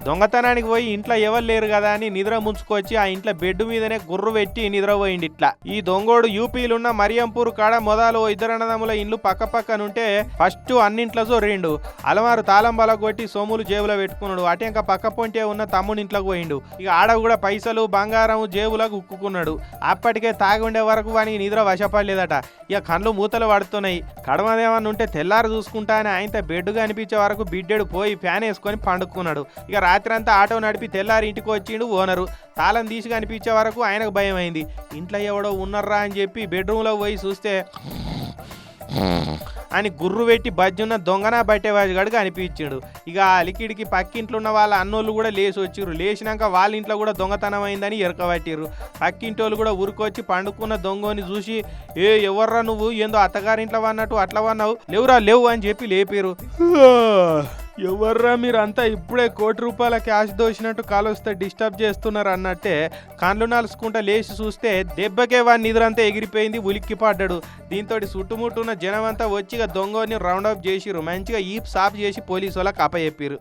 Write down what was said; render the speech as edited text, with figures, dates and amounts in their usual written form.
దొంగతనానికి పోయి ఇంట్లో ఎవరు లేరు కదా అని నిద్ర ముంచుకొచ్చి ఆ ఇంట్లో బెడ్ మీదనే గుర్రు పెట్టి నిద్రపోయింది. ఇట్లా ఈ దొంగోడు యూపీలున్న మరియంపూర్ కాడ మొదలు ఇద్దరు అన్నదమ్ముల ఇండ్లు పక్క పక్కనుంటే ఫస్ట్ అన్నింట్లో జొర్రిండు. అలమారు తాళం బలగొట్టి సొమ్ములు జేబులో పెట్టుకున్నాడు. అటెంక పక్క పొంటే ఉన్న తమ్ముని ఇంట్లోకి పోయిండు. ఇక ఆడ కూడా పైసలు బంగారం జేబులకు ఉక్కుకున్నాడు. అప్పటికే తాగి ఉండే వరకు వానికి నిద్ర వశపడలేదట. ఇక కళ్ళు మూతలు పడుతున్నాయి. కడమదేమన్నా ఉంటే తెల్లారు చూసుకుంటా అని ఆయన బెడ్ కనిపించే వరకు బిడ్డెడు పోయి ఫ్యాన్ వేసుకొని పండుకున్నాడు. ఇక రాత్రి అంతా ఆటో నడిపి తెల్లారి ఇంటికి వచ్చిండు ఓనరు. తాళం తీసి కనిపించే వరకు ఆయనకు భయం అయింది. ఇంట్లో ఎవడో ఉన్నారా అని చెప్పి బెడ్రూమ్లో పోయి చూస్తే అని గుర్రు పెట్టి బజ్జున్న దొంగన బట్టేవాజుగాడు కనిపించాడు. ఇక ఆ అలికిడికి పక్కింట్లో ఉన్న వాళ్ళ అన్నోళ్ళు కూడా లేచి వచ్చిర్రు. లేచినాక వాళ్ళ ఇంట్లో కూడా దొంగతనం అయిందని ఎరకబట్టిర్రు. పక్కింటోళ్ళు కూడా ఊరుకొచ్చి పండుకున్న దొంగని చూసి ఎవర్రా నువ్వు ఏందో అత్తగారింట్లో వన్నట్టు అట్లా వన్నావు, లేవురా లేవు అని చెప్పి లేపారు. ఎవర్రా మీరంతా ఇప్పుడే ₹1 క్యాష్ దోసినట్టు కాలొస్తే డిస్టర్బ్ చేస్తున్నారు అన్నట్టే కండ్లు నలుసుకుంటా లేచి చూస్తే దెబ్బకే వాడి నిద్రంతా ఎగిరిపోయింది. ఉలిక్కి పడ్డాడు. దీంతో చుట్టుముట్టున్న జనం అంతా వచ్చి దొంగని రౌండప్ చేసిరు. మంచిగా ఈప్ సాఫ్ చేసి పోలీసు వాళ్ళకి అప్పచెప్పారు.